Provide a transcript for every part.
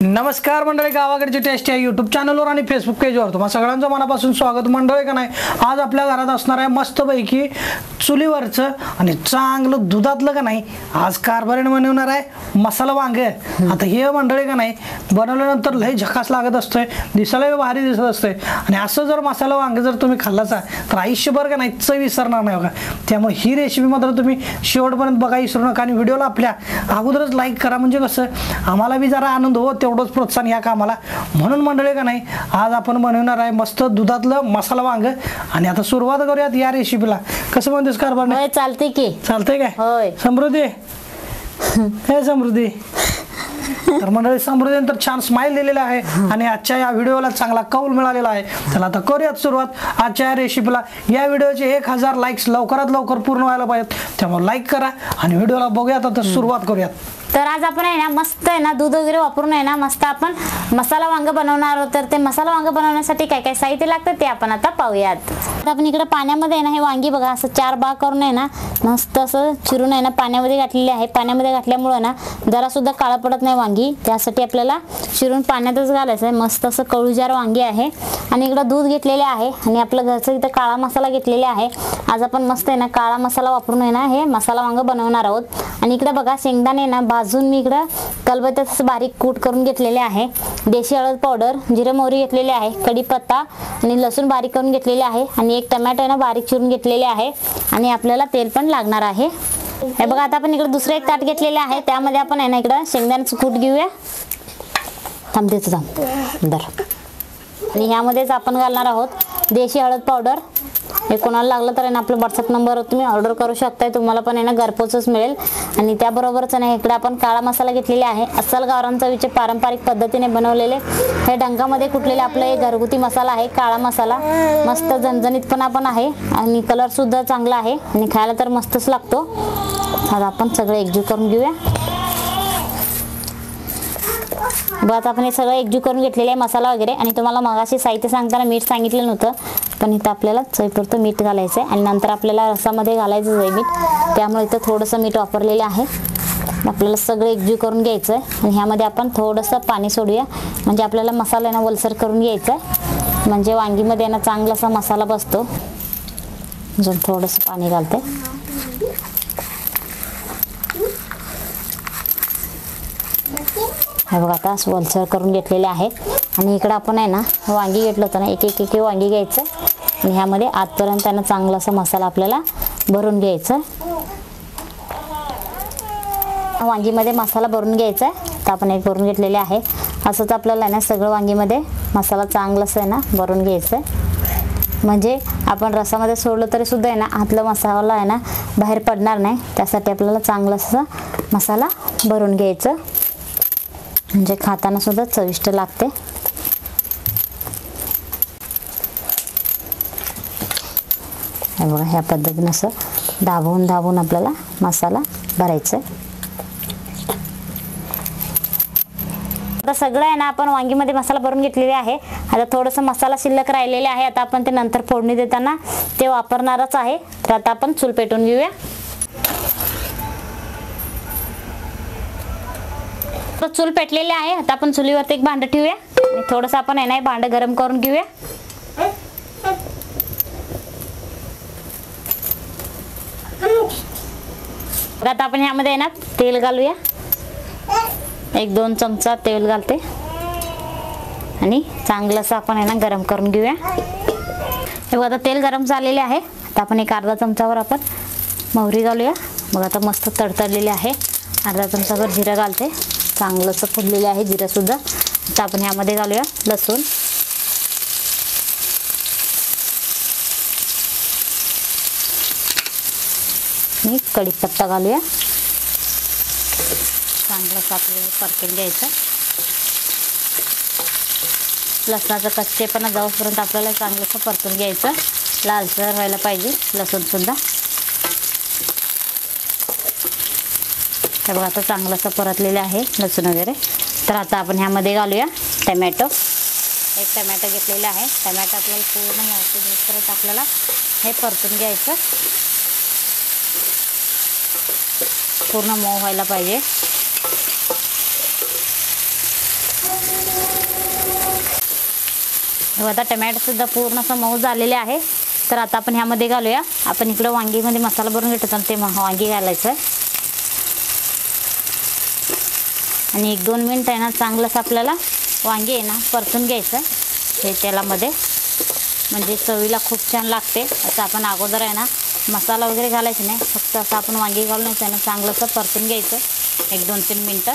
नमस्कार मंडळी, गावाकडची टेस्ट या यूट्यूब चॅनलवर आणि फेसबुक पेजवर तुम्हा सगळ्यांचं मनापासून स्वागत मंडळी. का नाही, आज आपल्या घरात असणार आहे मस्तपैकी चुलीवरचं आणि चांगलं दुधातलं का नाही आज कारभारीने बनवणार आहे मसाला वांगे. आता हे मंडळी का नाही बनवल्यानंतर लय झकास लागत असतोय, दिसायला भारी दिसत असतंय आणि असं जर मसाला वांगे जर तुम्ही खाल्लाचा तर आयुष्यभर का नाही चव विसरणार नाही बघा. त्यामुळे ही रेसिपी मात्र तुम्ही शेवटपर्यंत बघा विसरू नका आणि व्हिडिओला आपल्या अगोदरच लाईक करा, म्हणजे कसं आम्हाला बी जरा आनंद हो, तेवढंच प्रोत्साहन या कामाला. म्हणून मंडळी का नाही आज आपण बनवणार आहे मस्त दुधातलं मसाला वांग. आणि आता सुरुवात करूयात या रेसिपीला. कसं म्हणतेस कारभार? होय चालते की. चालतंय काय? होय. समृद्धी हे समृद्धी तर मंडळी समृद्धीने तर छान स्माइल दिलेला आहे आणि आजच्या या व्हिडिओला चांगला कौल मिळालेला आहे. चला आता करूयात सुरुवात आजच्या या रेसिपीला. या व्हिडिओचे 1000 लाईक्स लवकरात लवकर पूर्ण व्हायला पाहिजेत, त्यामुळे लाईक करा आणि व्हिडिओला बघूयात. आता सुरुवात करूयात. तर आज आपण आहे ना मस्त आहे ना दूध वगैरे वापरून आहे ना मस्त आपण मसाला वांग बनवणार आहोत. तर ते मसाला वांग बनवण्यासाठी काय काय साहित्य लागतं ते आपण आता पाहूयात. आता आपण इकडे पाण्यामध्ये आहे ना हे वांगी बघा असं 4 भाग करून आहे ना मस्त असं चिरून आहे ना पाण्यामध्ये घातलेले आहे. पाण्यामध्ये घातल्यामुळे ना जरा सुद्धा काळं पडत नाही वांगी, त्यासाठी आपल्याला चिरून पाण्यातच घालायचं आहे. मस्त असं कळूजार वांगी आहे आणि इकडे दूध घेतलेले आहे आणि आपलं घरचं इथं काळा मसाला घेतलेला आहे. आज आपण मस्त आहे ना काळा मसाला वापरून आहे ना हे मसाला वांग बनवणार आहोत. आणि इकडे बघा शेंगदाणे ना भाजून मी इकडे कलबत्यात बारीक कूट करून घेतलेले आहे. देशी हळद पावडर, जिरे मोहरी घेतलेले आहे, कढीपत्ता आणि लसूण बारीक करून घेतलेले आहे आणि एक टोमॅटो ना बारीक चिरून घेतलेले आहे आणि आपल्याला तेल पण लागणार आहे. हे बघा आता आपण इकडे दुसरं एक ताट घेतलेले आहे, त्यामध्ये आपण आहे ना इकडे शेंगदाण्याचं कूट घेऊया. थांबतेच आणि ह्यामध्येच आपण घालणार आहोत देशी हळद पावडर. हे कोणाला लागलं तर आहे ना आपल्या व्हॉट्सअप नंबरवर तुम्ही ऑर्डर करू शकताय, तुम्हाला पण आहे ना घरपोचच मिळेल. आणि त्याबरोबरच ना इकडे आपण काळा मसाला घेतलेला आहे, अस्सल गावरान चवीचे पारंपरिक पद्धतीने बनवलेले हे डंकामध्ये कुटलेले आपलं हे घरगुती मसाला आहे काळा मसाला. मस्त झणझणीतपणा पण आहे आणि कलर सुद्धा चांगला आहे आणि खायला तर मस्तच लागतो. आता आपण सगळं एकजीव करून घेऊया. आता आपण हे सगळं एकजीव करून घेतलेलं आहे मसाला वगैरे. आणि तुम्हाला मगाशी साहित्य सांगताना मीठ सांगितलं नव्हतं, पण इथं आपल्याला चवीपुरतं मीठ घालायचं आहे आणि नंतर आपल्याला रसामध्ये घालायचं आहे मीठ, त्यामुळे इथं थोडंसं मीठ वापरलेलं आहे. आपल्याला सगळं एकजीव करून घ्यायचं आहे आणि ह्यामध्ये आपण थोडंसं पाणी सोडूया, म्हणजे आपल्याला मसाला ना ओलसर करून घ्यायचा आहे, म्हणजे वांगीमध्ये ना चांगलासा मसाला बसतो. अजून थोडंसं पाणी घालते. हे बघा आता वलसर करून घेतलेले आहे. आणि इकडं आपण आहे ना वांगी घेतलं होतं ना, एक एक वांगी घ्यायचं आणि ह्यामध्ये आतपर्यंत त्यांना चांगला असा मसाला आपल्याला भरून घ्यायचा. वांगीमध्ये मसाला भरून घ्यायचा आहे, तर आपण एक भरून घेतलेले आहे. असंच आपल्याला आहे ना सगळं वांगीमध्ये मसाला चांगलं असं आहे ना भरून घ्यायचं आहे, म्हणजे आपण रसामध्ये सोडलं तरी सुद्धा आहे ना आतला मसाला आहे ना बाहेर पडणार नाही. त्यासाठी आपल्याला चांगला असा मसाला भरून घ्यायचं, म्हणजे खाताना सुद्धा चविष्ट लागते. हे बघा ह्या पद्धतीने असं दाबून दाबून आपल्याला मसाला भरायचा आहे. आता सगळं आहे ना आपण वांगीमध्ये मसाला भरून घेतलेले आहे. आता थोडंसं मसाला शिल्लक राहिलेले आहे, आता आपण ते नंतर फोडणी देताना ते वापरणारच आहे. तर आता आपण चूल पेटवून घेऊया. तर चूल पेटलेले आहे, आता आपण चुलीवरती एक भांडं ठेवूया आणि थोडंसं आपण आहे ना भांडं गरम करून घेऊया. आता आपण ह्यामध्ये आहे ना तेल घालूया. 1-2 चमचा तेल घालते आणि चांगलंसं आपण आहे ना गरम करून घेऊया. हे बघा आता तेल गरम झालेले आहे. आता आपण एक अर्धा चमचावर आपण मोहरी घालूया. बघा आता मस्त तडतडलेले आहे. अर्धा चमचावर जिरं घालते, चांगलंसं फुललेलं आहे जिरं सुद्धा. आता आपण ह्यामध्ये घालूया लसूण, आणि कढीपत्ता घालूया. चांगलंसं आपल्याला परतून घ्यायचं. लसणाचं कच्चेपणा जाऊपर्यंत आपल्याला चांगलंसं परतून घ्यायचं, लालसर व्हायला पाहिजे लसूण सुद्धा. हे बघा आता चांगलंसं परतलेलं आहे लसूण वगैरे. तर आता आपण ह्यामध्ये घालूया टमॅटो. एक टमॅटो घेतलेला आहे. टमॅटो आपल्याला पूर्ण मोठे दिसपर्यंत आपल्याला हे परतून घ्यायचं, पूर्ण मऊ व्हायला पाहिजे. आता टमॅटो सुद्धा पूर्ण असं मऊ झालेले आहे. तर आता आपण ह्यामध्ये घालूया. आपण इकडं वांगीमध्ये मसाला भरून घेतो तर ते वांगी घालायचं आणि 1-2 मिनिट आहे ना चांगलंच आपल्याला वांगी आहे ना परतून घ्यायचं हे तेलामध्ये, म्हणजे चवीला खूप छान लागते. असं आपण अगोदर आहे ना मसाला वगैरे घालायचं नाही, फक्त असं आपण वांगी घालूनच आहे ना चांगलंसं परतून घ्यायचं 1-2-3 मिनटं.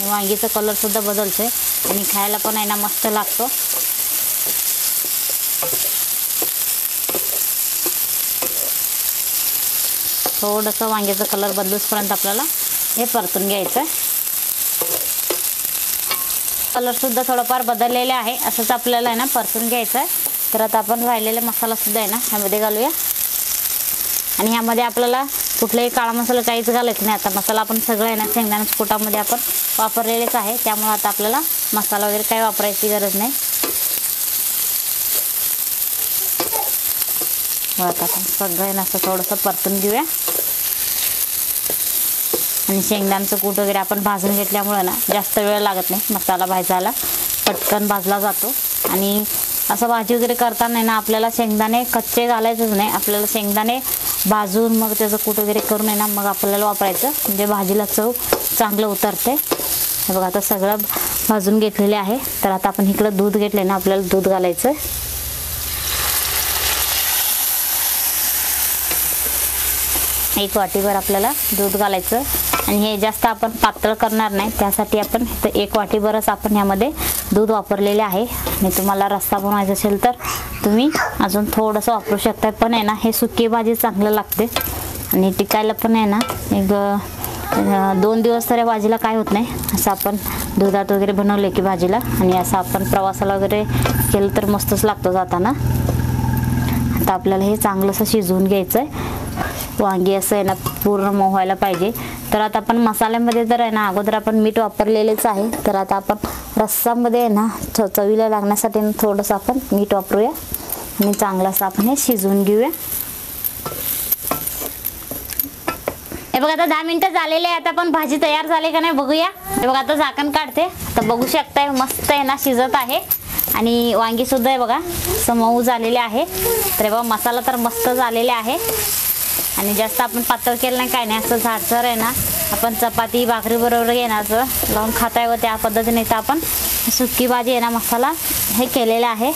वांगीचा कलरसुद्धा बदलतो आहे आणि खायला पण आहे ना मस्त लागतो. थोडंसं वांग्याचा कलर बदलूसपर्यंत आपल्याला हे परतून घ्यायचं आहे. कलरसुद्धा थोडंफार बदललेले आहे, असंच आपल्याला आहे ना परतून घ्यायचं आहे. तर आता आपण राहिलेला मसालासुद्धा आहे ना ह्यामध्ये घालूया आणि ह्यामध्ये आपल्याला कुठलाही काळा मसाला काहीच घालायचं नाही. आता मसाला आपण सगळं आहे ना शेंगदाण्याच्या कुटामध्ये आपण वापरलेलेच आहे, त्यामुळे आता आपल्याला मसाला वगैरे काही वापरायची गरज नाही. आता आपण सगळं आहे ना असं थोडंसं परतून घेऊया आणि शेंगदाण्याचं कूट वगैरे आपण भाजून घेतल्यामुळे ना जास्त वेळ लागत नाही, मसाला भाजायला पटकन भाजला जातो. आणि असं भाजी वगैरे करताना ना आपल्याला शेंगदाणे कच्चे घालायचंच नाही, आपल्याला शेंगदाणे भाजून मग त्याचं कूट वगैरे करून आहे ना मग आपल्याला वापरायचं, म्हणजे भाजीला चव चांगलं उतरते. हे बघा आता सगळं भाजून घेतलेले आहे. तर आता आपण इकडं दूध घेतले ना, आपल्याला दूध घालायचं. 1 वाटीभर आपल्याला दूध घालायचं आणि हे जास्त आपण पातळ करणार नाही, त्यासाठी आपण 1 वाटीभरच आपण ह्यामध्ये दूध वापरलेले आहे. आणि तुम्हाला रस्सा बनवायचा असेल तर तुम्ही अजून थोडंसं वापरू शकता, पण आहे ना हे सुकी भाजी चांगलं लागते आणि टिकायला पण आहे ना 1-2 दिवस तर या भाजीला काय होत नाही. असं आपण दुधात वगैरे बनवले की भाजीला, आणि असं आपण प्रवासाला वगैरे केलं तर मस्तच लागतो जाताना. आता आपल्याला हे चांगलंसं शिजवून घ्यायचं आहे. वांगी असं आहे ना पूर्ण मऊ व्हायला पाहिजे. तर आता आपण मसाल्यामध्ये तर आहे ना अगोदर आपण मीठ वापरलेलेच आहे, तर आता आपण रस्सामध्ये आहे ना चवीला लागण्यासाठी थोडंसं आपण मीठ वापरूया आणि चांगलं असं आपण हे शिजवून घेऊया. हे बघा आता 10 मिनिटं झालेले आहे. आता आपण भाजी तयार झाली का नाही बघूया. हे बघा आता झाकण काढते. आता बघू शकताय मस्त आहे ना शिजत आहे आणि वांगी सुद्धा आहे बघा असं मऊ झालेले आहे. तर बघा मसाला तर मस्त झालेले आहे आणि जास्त आपण पातळ केलं नाही, काय नाही, असं झाडसर आहे ना आपण चपाती भाकरी बरोबर घेण्याचं लावून खाताय व त्या पद्धतीने तर आपण सुकी भाजी आहे ना मसाला हे केलेलं आहे.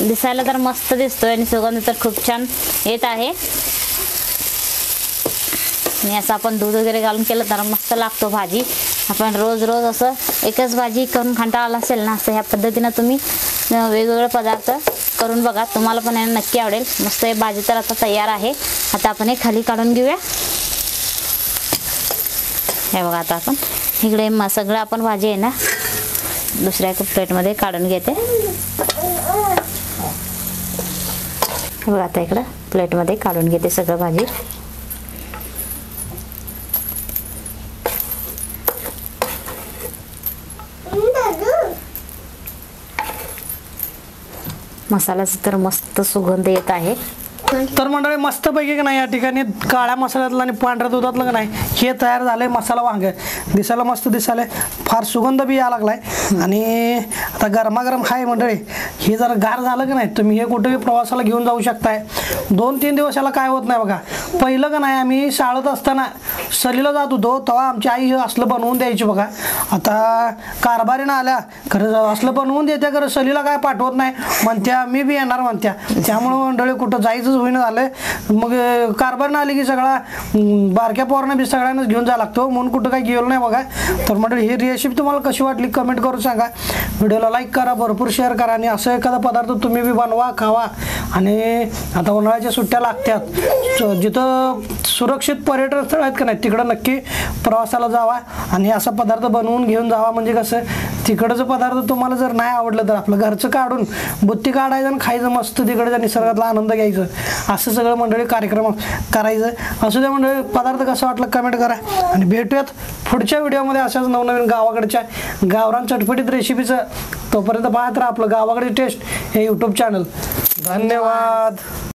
दिसायला तर मस्त दिसतोय आणि सुगंध तर खूप छान येत आहे. आणि असं आपण दूध वगैरे घालून केलं तर मस्त लागतो भाजी. आपण रोज रोज असं एकच भाजी करून कंटाळा आला असेल ना, असं ह्या पद्धतीनं तुम्ही वेगवेगळे पदार्थ करून बघा, तुम्हाला पण नक्की आवडेल. मस्त हे भाजी तर आता तयार आहे. आता आपण हे खाली काढून घेऊया. हे बघा आता आपण इकडे सगळं आपण भाजी आहे ना दुसऱ्या प्लेटमध्ये काढून घेते. हे बघा आता इकडं प्लेटमध्ये काढून घेते सगळं भाजी. मसाल्याचा तर मस्त सुगंध येत आहे. तर मंडळी मस्तपैकी का नाही या ठिकाणी काळ्या मसाल्यातलं आणि पांढऱ्या दुधातलं का नाही हे तयार झालंय मसाला वांग. दिसायला मस्त दिसायला, फार सुगंध बी यायला लागलाय आणि आता गरमागरम आहे मंडळी. हे जर गार झालं का नाही तुम्ही हे कुठेही प्रवासाला घेऊन जाऊ शकताय. 2-3 दिवस याला काय होत नाही बघा. पहिलं का नाही आम्ही शाळेत असताना सहलीला जात होतो तेव्हा आमची आई असलं बनवून द्यायची बघा. आता कारभारीनं आल्या खरं असलं बनवून देत्या, खरं सहलीला काय पाठवत नाही म्हणत्या, मी बी येणार म्हणत्या. त्यामुळं मंडळी कुठं जायचंच होईना झालं. मग कारभारीनं आली की सगळा बारक्या पोरांना बी सगळ्यांनाच घेऊन जायला लागतो, म्हणून कुठं काही गेलो नाही बघा. तर मंडळी ही रेसिपी तुम्हाला कशी वाटली कमेंट करून सांगा. व्हिडिओला लाईक करा, भरपूर शेअर करा आणि असं एखादा पदार्थ तुम्ही बी बनवा खावा. आणि आता उन्हाळ्याच्या सुट्ट्या लागतात, जिथं सुरक्षित पर्यटन स्थळ आहेत का नाही तिकडं नक्की प्रवासाला जावा आणि असा पदार्थ बनवून घेऊन जावा. म्हणजे कसं तिकडचं पदार्थ तुम्हाला जर नाही आवडलं तर आपलं घरचं काढून बुत्ती काढायचं आणि खायचं मस्त तिकडच्या निसर्गातला आनंद घ्यायचं. असं सगळं मंडळी कार्यक्रम करायचं. असू द्या मंडळी, पदार्थ कसा वाटला कमेंट करा आणि भेटूयात पुढच्या व्हिडिओमध्ये अशाच नवनवीन गावाकडच्या गावरान चटपटीत रेसिपीचं. तोपर्यंत पाहत राहा आपलं गावाकडे टेस्ट हे यूट्यूब चॅनल. धन्यवाद.